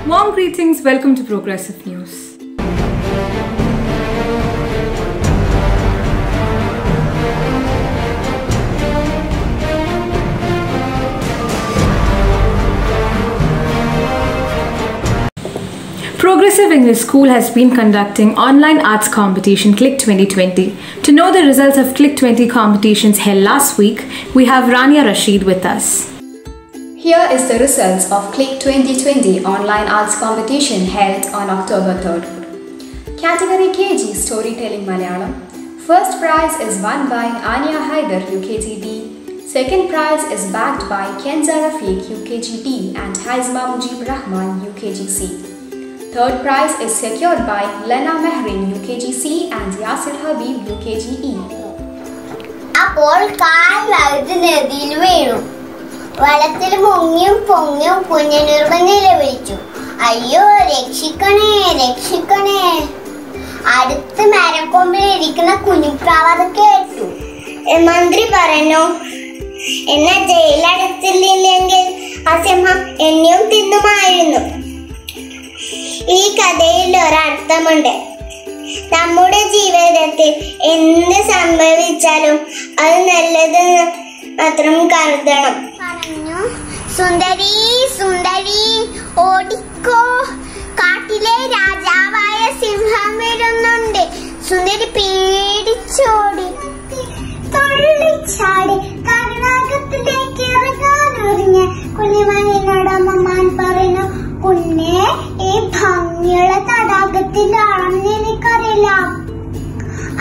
Warm greetings, welcome to Progressive News. Progressive English School has been conducting online arts competition CLIC 2020. To know the results of CLIC 20 competitions held last week, we have Rania Rashid with us. Here is the results of CLIC 2020 online arts competition held on October 3rd. Category KG Storytelling Malayalam. First prize is won by Ania Haider UKG D. Second prize is backed by Kenza Rafiq UKG D and Haizma Mujib Rahman UKG C. Third prize is secured by Lena Mehrin UKG C and Yasir Habib UKG E. അപ്പോൾ കാൽ വഴുതി നദിയിൽ വീണു. വെള്ളത്തിൽ മുങ്ങിയും പൊങ്ങിയും കുഞ്ഞനുറുമ്പ് നിലവിളിച്ചു, അയ്യോ രക്ഷിക്കണേ രക്ഷിക്കണേ. അടുത്ത് മരക്കൊമ്പിൽ ഇരിക്കുന്ന കുഞ്ഞുപ്രാവ് അത് കേട്ടു. മന്ത്രി പറഞ്ഞു, എന്നെ ജയിലടച്ചില്ലെങ്കിൽ ആ സിംഹം എന്നെയും തിന്നുമായിരുന്നു. ഈ കഥയിൽ ഒരർത്ഥമുണ്ട്. നമ്മുടെ ജീവിതത്തിൽ എന്ത് സംഭവിച്ചാലും അത് നല്ലത് മാത്രം കരുതണം. പറഞ്ഞു, സുന്ദരി സുന്ദരി ഓടിക്കോ, കാട്ടിലെ രാജാവായ സിംഹം വരുന്നുണ്ട്. സുന്ദരി പേടിച്ചോടി തുള്ളിച്ചാടി തടാകത്തിലേക്ക് ഇറങ്ങാനൊരുങ്ങി. കുഞ്ഞുമണിനോട് അമ്മമാൻ പറഞ്ഞു, കുഞ്ഞെ ഈ ഭംഗിയുള്ള തടാകത്തിലാണെന്ന് എനിക്കറിയില്ല,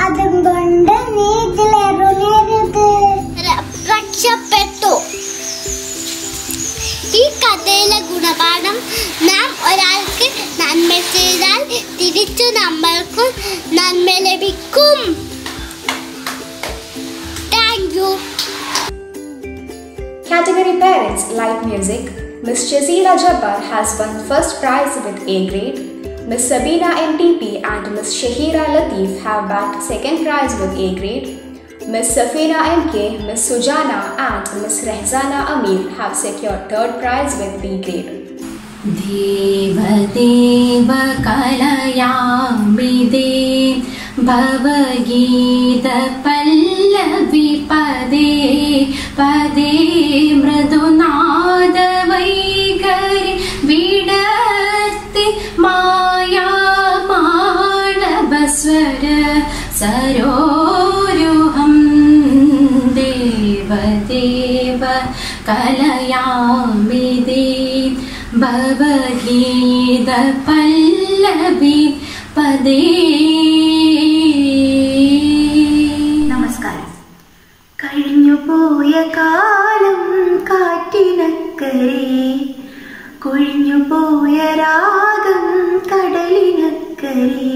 അതുകൊണ്ട് നീ ഇതിലിറങ്ങരുത്. രക്ഷപ്പെട്ടു. ഈ കഥയിലെ ഗുണപാഠം, നാം ഒരാൾക്ക് നന്മ ചെയ്താൽ തിരിച്ചു നമ്മൾക്കും നന്മ ലഭിക്കും. Thank you. Category Parents Light Music. Miss Shazila Jabbar has won first prize with A grade. Miss Sabina NTP and Miss Shahira Latif have bagged second prize with A grade. Miss Safina MK, Miss Sujana and Miss Rehzana Amir have secured third prize with B grade. Deva Deva Kalayamide Bhavagita Pallavi Pade Pade Mradunada Vaigari Vidasti Maya Manabaswara Saroruham Deva Deva Kalayamide Bhavagita Pallavi Pade. നമസ്കാരം. കഴിഞ്ഞുപോയ കാലം കാറ്റിനക്കരെ, കൊഴിഞ്ഞുപോയ രാഗം കടലിനക്കരെ,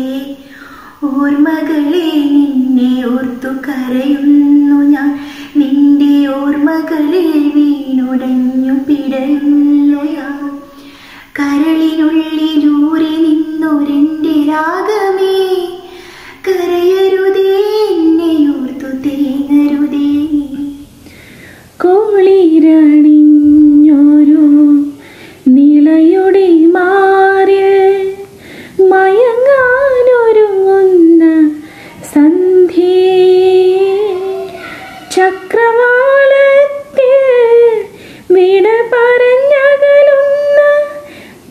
ഓർമ്മകളെ നിന്നെ ഓർത്തു കരയുന്നു ഞാൻ, നിന്റെ ഓർമ്മകളിൽ വീണുടഞ്ഞു പിടയുന്നു ഞാൻ. കരളിനുള്ളിലൂറി നിന്നൊരെന്റെ രാഗമേ, കരയരുതേ എന്നെയോർത്തു തേങ്ങരുതേ. കോളിരണിഞ്ഞൊരു നിളയുടെ മാറിൽ മയങ്ങാനൊരുങ്ങുന്ന സന്ധ്യേ, ചക്രവാളത്തിൽ വിട പറഞ്ഞകലുന്ന,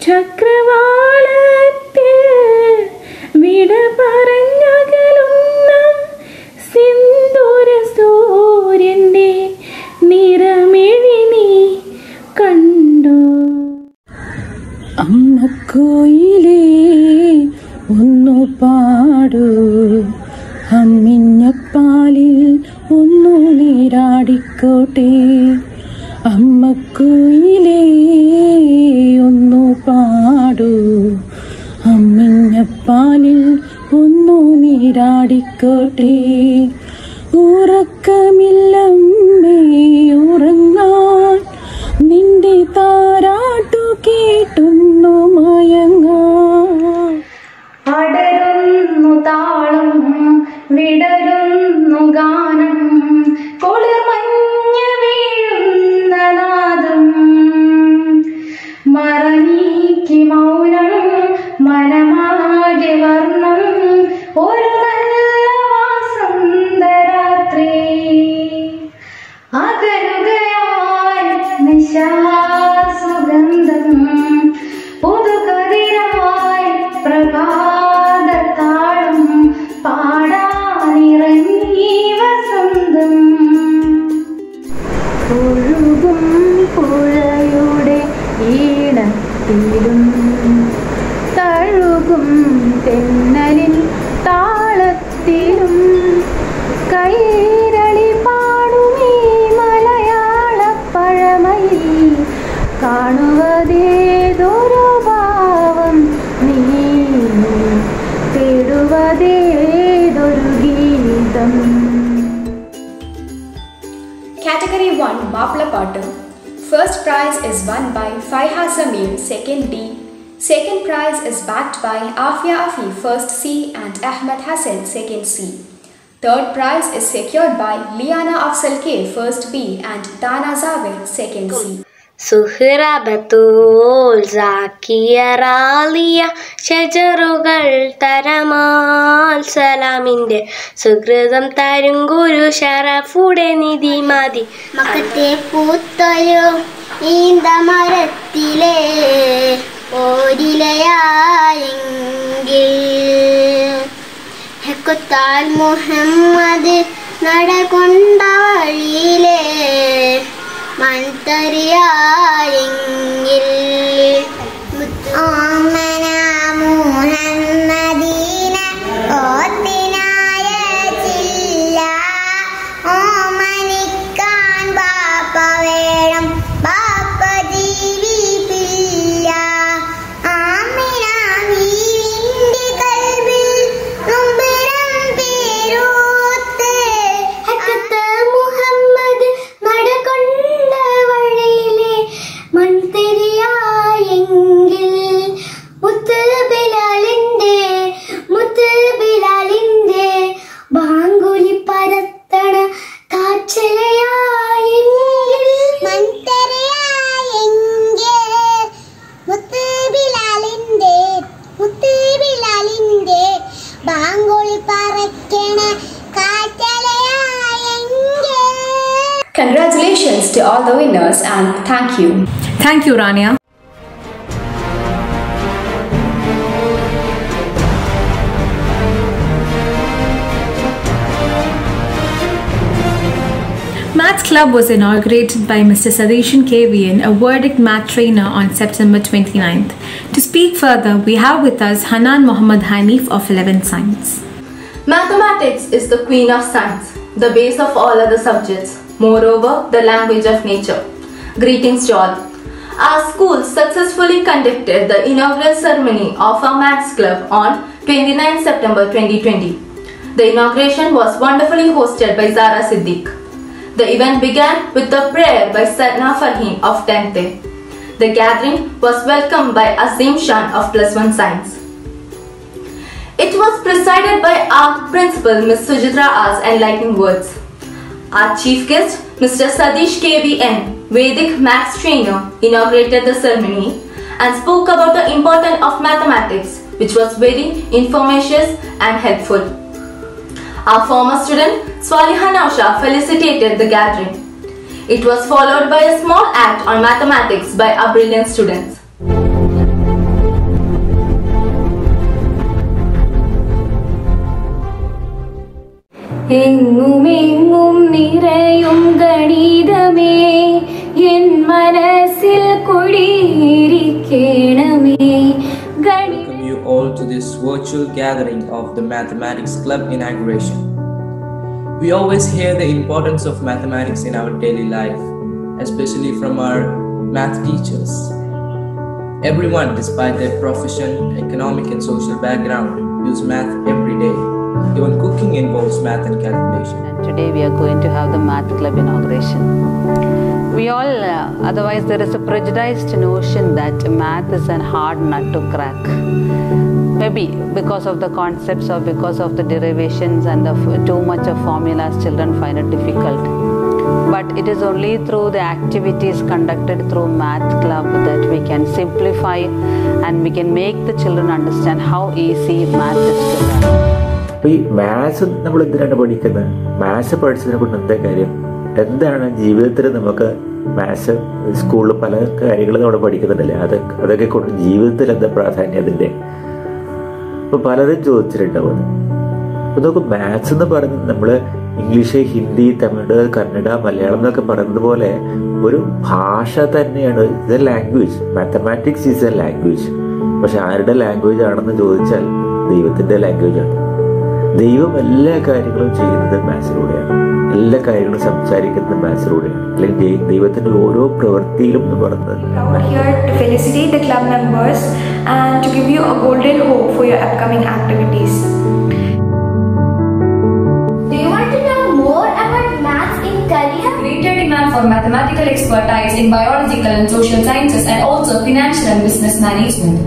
ചക്രവാളത്തിൽ വിട പറഞ്ഞകലുന്ന സിന്ദൂര സൂര്യന്റെ നിറമിഴി നീ കണ്ടോ. അമ്മക്കോയിലേ ഒന്നു പാടൂ, അമ്മിഞ്ഞപ്പാലിൽ ഒന്നു നീരാടിക്കോട്ടെ. അമ്മക്കോയിലേ ഒന്നു പാടൂ, അമ്മിഞ്ഞപ്പാലിൽ ഒന്നു നീരാടിക്കോട്ടെ. ഉറക്കമില്ലമ്മേ ഉറങ്ങാൻ, നിന്റെ താരാട്ടു കേട്ടുന്നു മയങ്ങാൻ. അടരുന്നു താളം വിടരുന്നു ഗാനം, കുളിർമഞ്ഞ വീഴുന്ന നാദം, മറനീക്കി മൗന പ്രഭാതത്താളം പാടാനിറങ്ങി വസന്തം. ഒഴുകും പുഴയുടെ ഈണത്തിലും തഴുകും തെന്നലിൻ താളത്തിലും കൈരളി പാടുമീ മലയാള പഴമയിൽ കാണുവതേതൊരു ഭാവം നീ തേടുവതേതൊരു ഗീതം. Category 1 Mappalapaattu. First prize is won by Faiha Samir, second D. Second prize is backed by Afia Afi, first C, and Ahmed Hassan, second C. Third prize is secured by Liana Afzal K, first B, and Dana Zabir, second C. Suhra Batool Zakiya റാലിയ ഷജറുകൾ തരമാൽ സലാമിൻ്റെ സുഹൃതം തരും ഗുരു ഷറഫുടെ നിധി മതി. മക്കത്തെ പൂത്തൊരു ഈന്തമരത്തിലെ ഓരിലയായെങ്കിൽ ഹെക്കുത്താൽ മുഹമ്മദ് നടകൊണ്ട വഴിയിലെ മൺതരിയായെങ്കിൽ ഓമന മുഹമ്മദീന ഓത്തിനായ ചില്ല ഓമനിക്കാൻ ബാപ്പ വേണം ബാപ്പ ജീവിപ്പില്ല ആമിന വീവിൻ്റെ കൽബിൽ നൊമ്പരം പേരൂത്ത് ഹക്കത്ത് മുഹമ്മദ് നടകൊണ്ട വഴിയിലെ മൺതരിയായെങ്കിൽ മുത്ത് ബിലാലിൻ്റെ ബാങ്കുലി പരത്തണ കാച്ചലയായെങ്കിൽ മൺതരിയായെങ്കിൽ മുത്ത് ബിലാലിൻ്റെ ബാങ്കുലി പറക്കണ കാച്ചലയായെങ്കിൽ. Congratulations to all the winners and thank you. Thank you, Rania. Maths Club was inaugurated by Mr. Sadishan KVN, a verdict math trainer, on September 29th. To speak further, we have with us Hanan Mohammad Hanif of 11th Science. Mathematics is the queen of science, the base of all other subjects, moreover, the language of nature. Greetings to all. Our school successfully conducted the inaugural ceremony of our Maths Club on 29 September 2020. The inauguration was wonderfully hosted by Zara Siddiq. The event began with a prayer by Sadna Farheen of 10th A. The gathering was welcomed by Azim Shan of +1 Science. It was presided by our principal, Ms. Sujitra As, enlightening words. Our chief guest, Mr. Sadish KVN, Vedic maths trainer, inaugurated the ceremony and spoke about the importance of mathematics, which was very informative and helpful. Our former student, Swaliha Nausha, felicitated the gathering. It was followed by a small act on mathematics by our brilliant students. എങ്ങുമെങ്ങും നിറയും ഗണിതമേ N മനസ്സിൽ കുടിയിരിക്കണമേ. Welcome you all to this virtual gathering of the Mathematics Club inauguration. We always hear the importance of mathematics in our daily life, especially from our math teachers. Everyone, despite their profession, economic and social background, use math every day. Even cooking involves math and calculation. And today we are going to have the Math Club inauguration. We all, otherwise there is a prejudiced notion that math is a hard nut to crack. Maybe because of the concepts or because of the derivations and too much of formulas, children find it difficult. But it is only through the activities conducted through Math Club that we can simplify and we can make the children understand how easy math is to learn. അപ്പോൾ ഈ maths നമ്മൾ എന്തിനാണ് പഠിക്കുന്നത്? Maths പഠിച്ചതിനെ കൊണ്ട് എന്താ കാര്യം? എന്താണ് ജീവിതത്തിൽ നമുക്ക് മാത്സ് സ്കൂളിൽ പല കാര്യങ്ങളും നമ്മൾ പഠിക്കുന്നുണ്ടല്ലേ, അതൊക്കെ കൊണ്ട് ജീവിതത്തിൽ എന്താ പ്രാധാന്യം അതിൻ്റെ? അപ്പോൾ പലരും ചോദിച്ചിട്ടുണ്ടാവും അത്. അപ്പോൾ നമുക്ക് മാത്സ് എന്ന് പറയുന്നത് നമ്മൾ ഇംഗ്ലീഷ്, ഹിന്ദി, തമിഴ്, കന്നഡ, മലയാളം എന്നൊക്കെ പറയുന്നത് പോലെ ഒരു ഭാഷ തന്നെയാണ്. ഇത് language. Mathematics is A language. പക്ഷെ ആരുടെ ലാംഗ്വേജ് ആണെന്ന് ചോദിച്ചാൽ ദൈവത്തിൻ്റെ ലാംഗ്വേജാണ്. ദൈവം എല്ലാ കാര്യങ്ങളും ചെയ്യുന്നത് മാത്സിലൂടെയാണ്. എല്ലാ കാര്യങ്ങളും സംസാരിക്കുന്നത് മാത്സിലൂടെയാണ്. അല്ലെങ്കിൽ ദൈവത്തിൻ്റെ ഓരോ പ്രവൃത്തിയിലും എന്ന് പറയുന്നത്. Here to felicitate the club members and to give you a golden hope for your upcoming activities. Do you want to know more about maths in career? Greater demand for mathematical expertise in biological and social sciences and also financial and business management.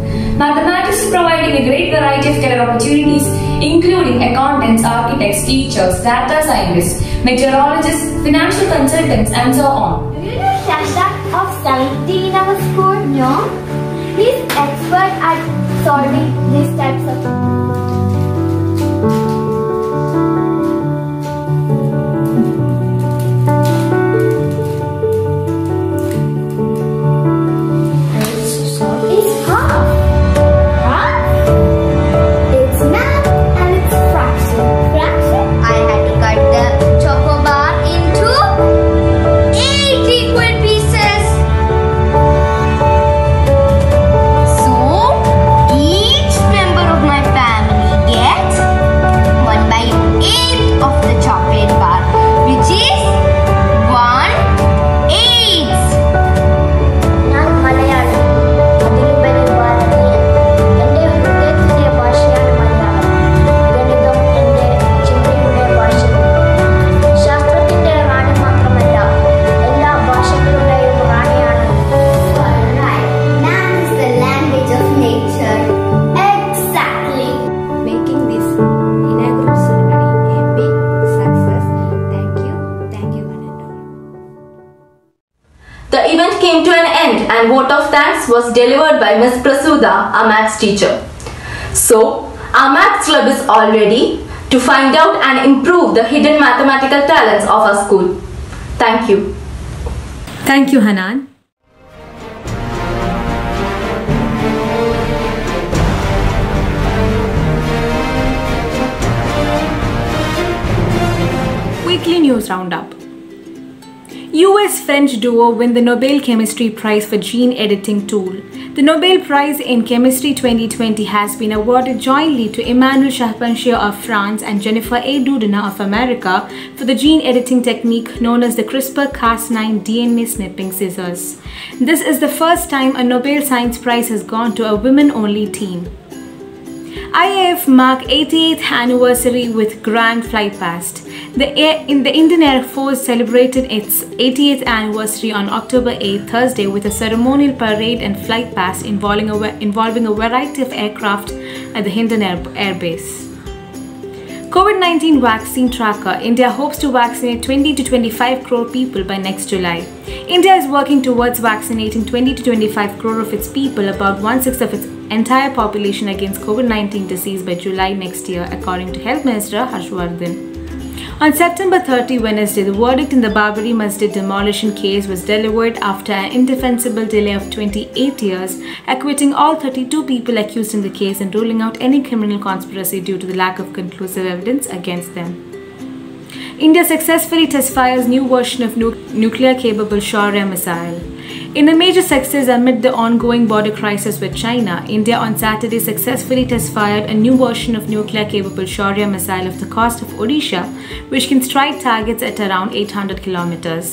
Mathematics is providing a great variety of career opportunities, including accountants, architects, teachers, data scientists, meteorologists, financial consultants, and so on. Do you know Shasha of 70 in our school? No. He's expert at solving these types of and vote of thanks was delivered by Ms. Prasuda, our maths teacher. So, our maths club is all ready to find out and improve the hidden mathematical talents of our school. Thank you. Thank you, Hanan. Weekly News Roundup. US-French duo win the Nobel Chemistry Prize for gene editing tool. The Nobel Prize in Chemistry 2020 has been awarded jointly to Emmanuel Charpentier of France and Jennifer A. Doudna of America for the gene editing technique known as the CRISPR-Cas9 DNA snipping scissors. This is the first time a Nobel Science Prize has gone to a women-only team. IAF marked 88th anniversary with grand flight past. The Indian Air Force celebrated its 88th anniversary on October 8, Thursday, with a ceremonial parade and flight past involving a variety of aircraft at the Hinton Air Base. COVID-19 vaccine tracker. India hopes to vaccinate 20 to 25 crore people by next July. India is working towards vaccinating 20 to 25 crore of its people, about 1/6 of its entire population, against COVID-19 disease by July next year, according to Health Minister Harshvardhan. On September 30, Wednesday, the verdict in the Babri Masjid demolition case was delivered after an indefensible delay of 28 years, acquitting all 32 people accused in the case and ruling out any criminal conspiracy due to the lack of conclusive evidence against them. India successfully test fires new version of nuclear-capable Shaurya missile. In a major success amid the ongoing border crisis with China, India on Saturday successfully test-fired a new version of nuclear-capable Shaurya missile off the coast of Odisha, which can strike targets at around 800 kilometers.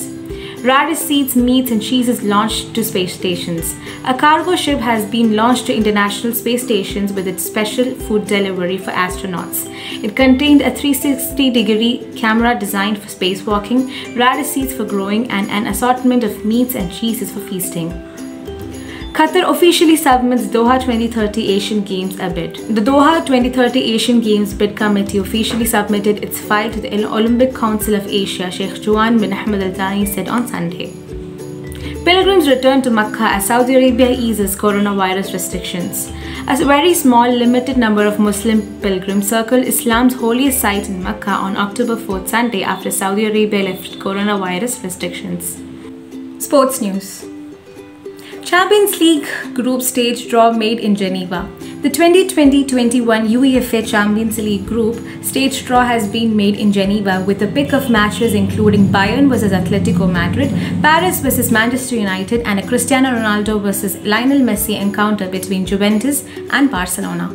Radish seeds, meats and cheeses launched to space stations. A cargo ship has been launched to international space stations with its special food delivery for astronauts. It contained a 360-degree camera designed for spacewalking, radish seeds for growing, and an assortment of meats and cheeses for feasting. Qatar officially submits Doha 2030 Asian Games bid. The Doha 2030 Asian Games bid committee officially submitted its file to the Olympic Council of Asia, Sheikh Juan bin Ahmed Al Thani said on Sunday. Pilgrims return to Makkah as Saudi Arabia eases coronavirus restrictions. A very small, limited number of Muslim pilgrims circled Islam's holiest site in Makkah on October 4th, Sunday, after Saudi Arabia lifted coronavirus restrictions. Sports news. Champions League group stage draw made in Geneva. The 2020-21 UEFA Champions League group stage draw has been made in Geneva with a pick of matches including Bayern vs Atletico Madrid, Paris vs Manchester United and a Cristiano Ronaldo vs Lionel Messi encounter between Juventus and Barcelona.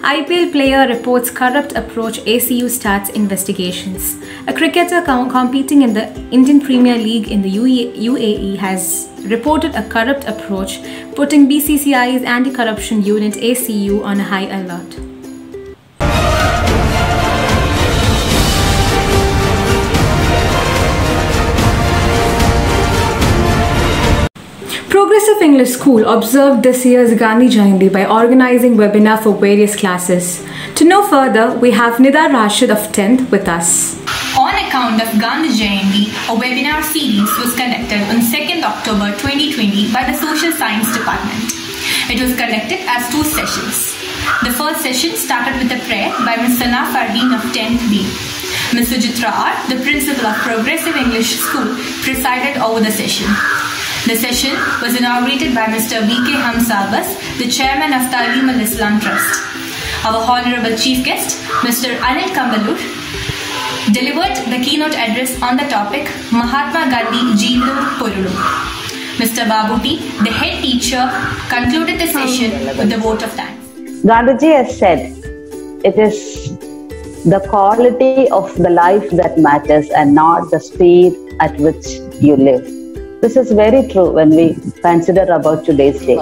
IPL player reports corrupt approach, ACU starts investigations. A cricketer competing in the Indian Premier League in the UAE has reported a corrupt approach, putting BCCI's anti-corruption unit ACU on a high alert. Progressive English School observed this year's Gandhi Jayanti by organizing webinar for various classes. To know further, we have Nida Rashid of 10th with us. On account of Gandhi Jayanti, a webinar series was conducted on 2nd October 2020 by the Social Science Department. It was conducted as 2 sessions. The first session started with a prayer by Ms. Sana Fardeen of 10th B. Ms. Sujitra R., the principal of Progressive English School, presided over the session. The session was inaugurated by Mr. V.K. Hamsabas, the chairman of Ta'aleem al-Islam Trust. Our honorable chief guest, Mr. Anil Kambalur, delivered the keynote address on the topic Mahatma Gandhi Jeevanam Porulu. Mr. Babuti, the head teacher, concluded the session with the vote of thanks. Gandhiji has said, it is the quality of the life that matters and not the speed at which you live. This is very true when we consider about today's day.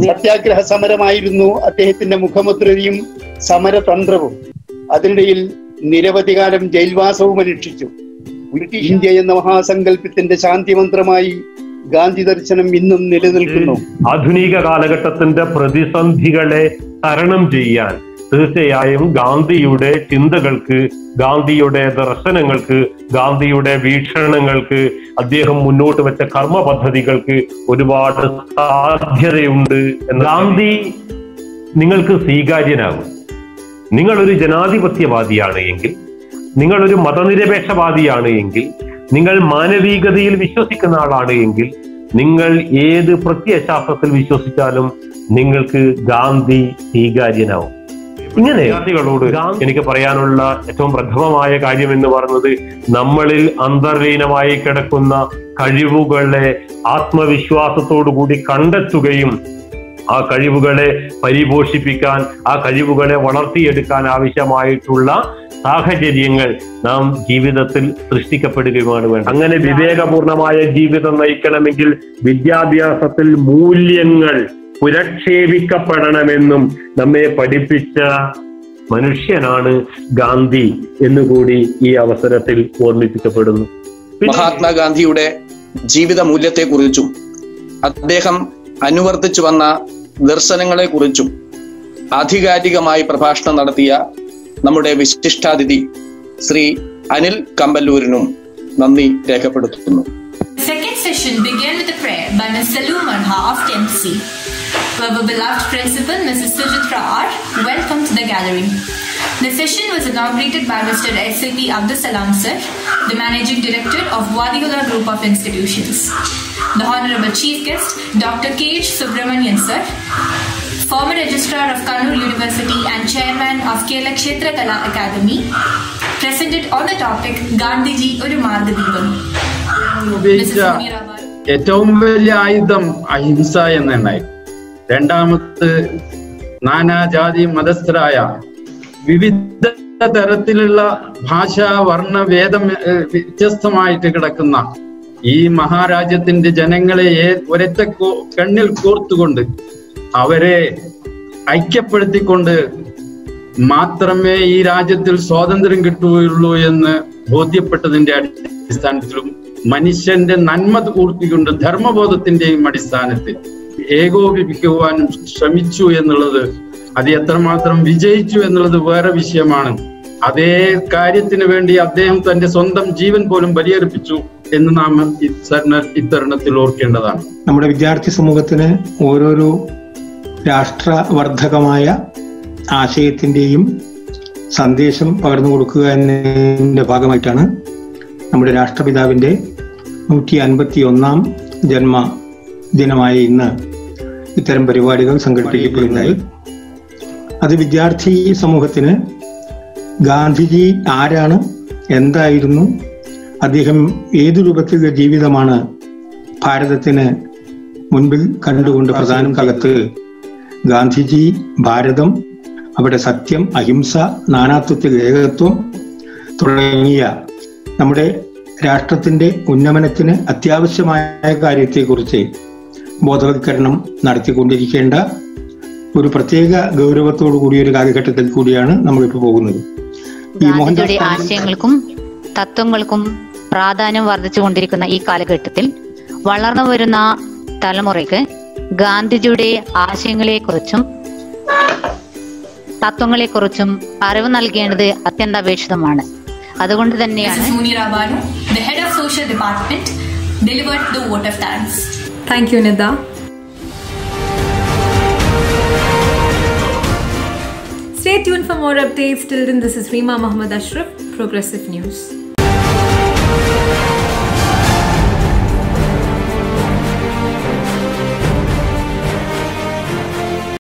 സത്യാഗ്രഹ സമരമായിരുന്നു അദ്ദേഹത്തിന്റെ മുഖമുദ്രയും സമരതന്ത്രവും. അതിനിടയിൽ നിരവധി കാലം ജയിൽവാസവും അനുഷ്ഠിച്ചു. British India എന്ന മഹാസങ്കല്പത്തിന്റെ ശാന്തിമന്ത്രമായി ഗാന്ധി ദർശനം ഇന്നും നിലനിൽക്കുന്നു. ആധുനിക കാലഘട്ടത്തിന്റെ പ്രതിസന്ധികളെ തരണം ചെയ്യാൻ തീർച്ചയായും ഗാന്ധിയുടെ ചിന്തകൾക്ക്, ഗാന്ധിയുടെ ദർശനങ്ങൾക്ക്, ഗാന്ധിയുടെ വീക്ഷണങ്ങൾക്ക്, അദ്ദേഹം മുന്നോട്ട് വെച്ച കർമ്മ പദ്ധതികൾക്ക് ഒരുപാട് സാധ്യതയുണ്ട്. ഗാന്ധി നിങ്ങൾക്ക് സ്വീകാര്യനാകും. നിങ്ങളൊരു ജനാധിപത്യവാദിയാണ് എങ്കിൽ, നിങ്ങളൊരു മതനിരപേക്ഷവാദിയാണ് എങ്കിൽ, നിങ്ങൾ മാനവികതയിൽ വിശ്വസിക്കുന്ന ആളാണ് എങ്കിൽ, നിങ്ങൾ ഏത് പ്രത്യയശാസ്ത്രത്തിൽ വിശ്വസിച്ചാലും നിങ്ങൾക്ക് ഗാന്ധി സ്വീകാര്യനാവും. ഇങ്ങനെ വിദ്യാർത്ഥികളോട് എനിക്ക് പറയാനുള്ള ഏറ്റവും പ്രഥമമായ കാര്യം എന്ന് പറയുന്നത്, നമ്മളിൽ അന്തർലീനമായി കിടക്കുന്ന കഴിവുകളെ ആത്മവിശ്വാസത്തോടുകൂടി കണ്ടെത്തുകയും ആ കഴിവുകളെ പരിപോഷിപ്പിക്കാൻ, ആ കഴിവുകളെ വളർത്തിയെടുക്കാൻ ആവശ്യമായിട്ടുള്ള സാഹചര്യങ്ങൾ നാം ജീവിതത്തിൽ സൃഷ്ടിക്കപ്പെടുകയുമാണ് വേണ്ടത്. അങ്ങനെ വിവേകപൂർണമായ ജീവിതം നയിക്കണമെങ്കിൽ വിദ്യാഭ്യാസത്തിൽ മൂല്യങ്ങൾ പുരക്ഷേപിക്കപ്പെടണമെന്നും നമ്മെ പഠിപ്പിച്ച മനുഷ്യനാണ് ഗാന്ധി എന്നുകൂടി ഈ അവസരത്തിൽ ഓർമ്മിപ്പിക്കപ്പെടുന്നു. മഹാത്മാഗാന്ധിയുടെ ജീവിത മൂല്യത്തെക്കുറിച്ചും അദ്ദേഹം അനുവർത്തിച്ചു വന്ന ദർശനങ്ങളെ കുറിച്ചും ആധികാരികമായി പ്രഭാഷണം നടത്തിയ നമ്മുടെ വിശിഷ്ടാതിഥി ശ്രീ അനിൽ കമ്പല്ലൂരിനും നന്ദി രേഖപ്പെടുത്തുന്നു. Second session began with a prayer by Ms. Salu Marha of 10th C. Our beloved principal, Mrs. Sujitra R., welcomed to the gathering. The session was inaugurated by Mr. S.A.P. Abdul Salam Sir, the Managing Director of Wadiola Group of Institutions. The Honorable Chief Guest, Dr. K.H. Subramanian Sir, former Registrar of Kannur University and Chairman of Kerala Kshetra Kala Academy, presented on the topic Gandhiji Oru Margadeepam. ഏറ്റവും വലിയ ആയുധം അഹിംസ എന്നായി. രണ്ടാമത് നാനാജാതി മതസ്ഥരായ വിവിധ തരത്തിലുള്ള ഭാഷ, വർണ്ണ, വേദം വ്യത്യസ്തമായിട്ട് കിടക്കുന്ന ഈ മഹാരാജ്യത്തിന്റെ ജനങ്ങളെ ഒരൊറ്റ കണ്ണിൽ കോർത്തുകൊണ്ട് അവരെ ഐക്യപ്പെടുത്തിക്കൊണ്ട് മാത്രമേ ഈ രാജ്യത്തിൽ സ്വാതന്ത്ര്യം കിട്ടുകയുള്ളൂ എന്ന് ബോധ്യപ്പെട്ടതിന്റെ അടിസ്ഥാനത്തിലും മനുഷ്യന്റെ നന്മ കൂർത്തിക്കൊണ്ട് ധർമ്മബോധത്തിന്റെയും അടിസ്ഥാനത്തിൽ ഏകോപിപ്പിക്കുവാനും ശ്രമിച്ചു എന്നുള്ളത്, അത് എത്രമാത്രം വിജയിച്ചു എന്നുള്ളത് വേറെ വിഷയമാണ്. അതേ കാര്യത്തിന് വേണ്ടി അദ്ദേഹം തന്റെ സ്വന്തം ജീവൻ പോലും ബലിയർപ്പിച്ചു എന്ന് നാം ഇത്തരുണത്തിൽ ഓർക്കേണ്ടതാണ്. നമ്മുടെ വിദ്യാർത്ഥി സമൂഹത്തിന് ഓരോരോ രാഷ്ട്രവർദ്ധകമായ ആശയത്തിന്റെയും സന്ദേശം പകർന്നു കൊടുക്കുക എന്നതിന്റെ ഭാഗമായിട്ടാണ് നമ്മുടെ രാഷ്ട്രപിതാവിന്റെ 151 ജന്മദിനമായ ഇന്ന് ഇത്തരം പരിപാടികൾ സംഘടിപ്പിക്കപ്പെടുന്നത്. അത് വിദ്യാർത്ഥി സമൂഹത്തിന് ഗാന്ധിജി ആരാണ്, എന്തായിരുന്നു, അദ്ദേഹം ഏതു രൂപത്തിലുള്ള ജീവിതമാണ് ഭാരതത്തിന് മുൻപിൽ കണ്ടുകൊണ്ട് പ്രധാനം കാലത്ത് ഗാന്ധിജി, ഭാരതം, അവിടെ സത്യം, അഹിംസ, നാനാത്വത്തിൽ ഏകത്വം തുടങ്ങിയ നമ്മുടെ രാഷ്ട്രത്തിന്റെ ഉന്നമനത്തിന് അത്യാവശ്യമായ കാര്യത്തെക്കുറിച്ച് ബോധവൽക്കരണം നടത്തിക്കൊണ്ടിരിക്കേണ്ട ഒരു പ്രത്യേക ഗൗരവത്തോടു കൂടിയ ഒരു കാലഘട്ടത്തിൽ കൂടിയാണ് നമ്മളിപ്പോൾ പോകുന്നത്. ഈ ഗാന്ധിജിയുടെ ആശയങ്ങൾക്കും തത്വങ്ങൾക്കും പ്രാധാന്യം വർദ്ധിച്ചുകൊണ്ടിരിക്കുന്ന ഈ കാലഘട്ടത്തിൽ വളർന്നു വരുന്ന തലമുറയ്ക്ക് ഗാന്ധിജിയുടെ ആശയങ്ങളെക്കുറിച്ചും തത്വങ്ങളെക്കുറിച്ചും അറിവ് നൽകേണ്ടത് അത്യന്താപേക്ഷിതമാണ്. അതുകൊണ്ട് തന്നെയാണ് the head of social department delivered the vote of thanks. Thank you, Nida. Stay tuned for more updates. Till then, this is Reema Muhammad Ashraf, Progressive News.